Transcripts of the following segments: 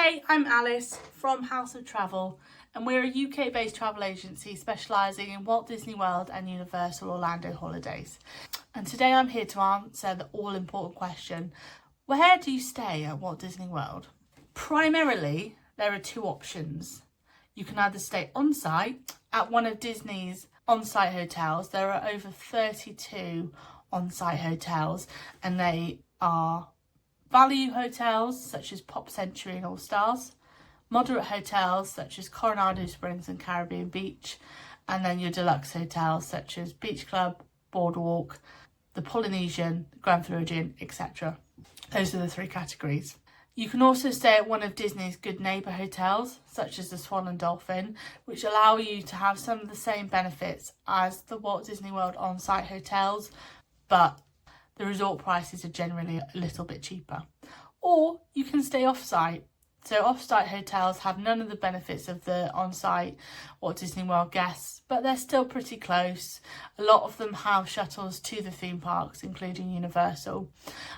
Hey, I'm Alice from House of Travel, and we're a UK-based travel agency specialising in Walt Disney World and Universal Orlando holidays. And today I'm here to answer the all-important question, where do you stay at Walt Disney World? Primarily, there are two options. You can either stay on-site at one of Disney's on-site hotels. There are over 32 on-site hotels, and they are value hotels such as Pop Century and All Stars, moderate hotels such as Coronado Springs and Caribbean Beach, and then your deluxe hotels such as Beach Club, Boardwalk, the Polynesian, Grand Floridian, etc. Those are the three categories. You can also stay at one of Disney's good neighbour hotels, such as the Swan and Dolphin, which allow you to have some of the same benefits as the Walt Disney World on-site hotels, but the resort prices are generally a little bit cheaper. Or you can stay off-site. So off-site hotels have none of the benefits of the on-site Walt Disney World guests, but they're still pretty close. A lot of them have shuttles to the theme parks, including Universal,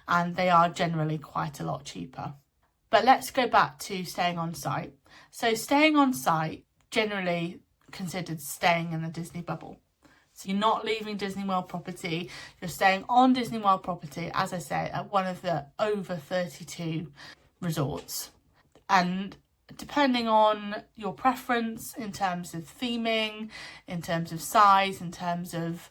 and they are generally quite a lot cheaper. But let's go back to staying on-site. So staying on-site, generally considered staying in the Disney bubble. So you're not leaving Disney World property, you're staying on Disney World property, as I say, at one of the over 32 resorts. And depending on your preference in terms of theming, in terms of size, in terms of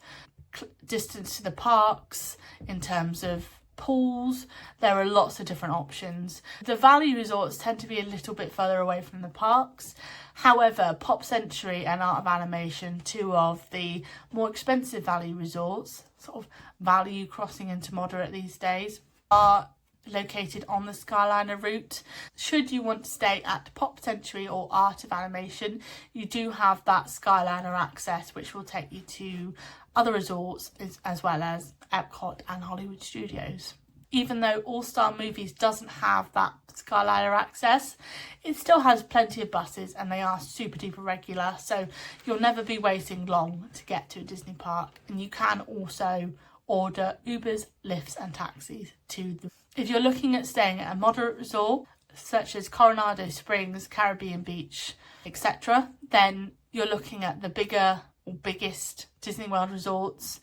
distance to the parks, in terms of pools, there are lots of different options. The value resorts tend to be a little bit further away from the parks. However, Pop Century and Art of Animation, two of the more expensive value resorts, sort of value crossing into moderate these days, are located on the Skyliner route. Should you want to stay at Pop Century or Art of Animation, you do have that Skyliner access, which will take you to other resorts as well as Epcot and Hollywood Studios. Even though All Star Movies doesn't have that Skyliner access, it still has plenty of buses and they are super duper regular, so you'll never be waiting long to get to a Disney park. And you can also order Ubers, Lyfts and taxis to them. If you're looking at staying at a moderate resort such as Coronado Springs, Caribbean Beach, etc., then you're looking at the bigger or biggest Disney World resorts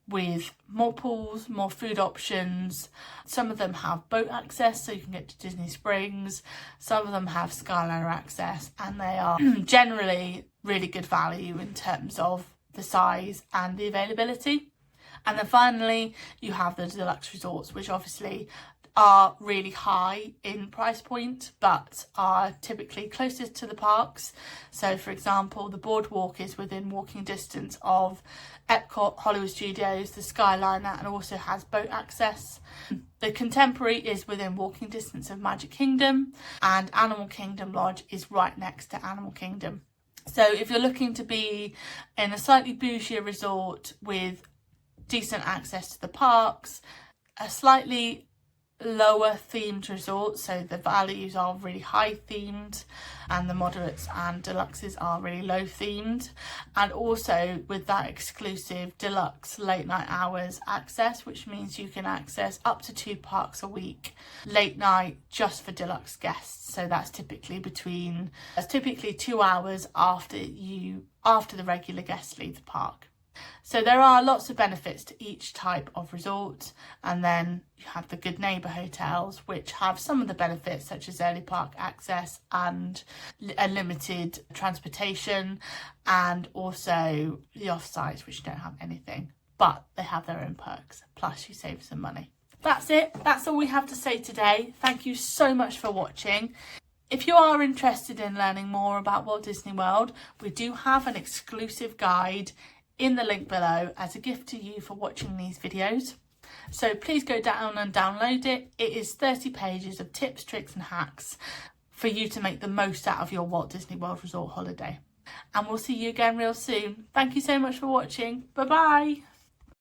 with more pools, more food options. Some of them have boat access so you can get to Disney Springs. Some of them have Skyliner access, and they are generally really good value in terms of the size and the availability. And then finally, you have the deluxe resorts, which obviously are really high in price point, but are typically closest to the parks. So for example, the Boardwalk is within walking distance of Epcot, Hollywood Studios, the Skyliner, and also has boat access. The Contemporary is within walking distance of Magic Kingdom, and Animal Kingdom Lodge is right next to Animal Kingdom. So if you're looking to be in a slightly bougier resort with decent access to the parks, a slightly lower themed resort, so the values are really high themed and the moderates and deluxes are really low themed, and also with that exclusive deluxe late night hours access, which means you can access up to 2 parks a week late night just for deluxe guests. So that's typically 2 hours after the regular guests leave the park. So there are lots of benefits to each type of resort, and then you have the good neighbour hotels, which have some of the benefits such as early park access and a limited transportation, and also the off-sites, which don't have anything, but they have their own perks, plus you save some money. That's it, that's all we have to say today. Thank you so much for watching. If you are interested in learning more about Walt Disney World, we do have an exclusive guide in the link below as a gift to you for watching these videos. So please go down and download it. It is 30 pages of tips, tricks and hacks for you to make the most out of your Walt Disney World Resort holiday. And we'll see you again real soon. Thank you so much for watching. Bye bye.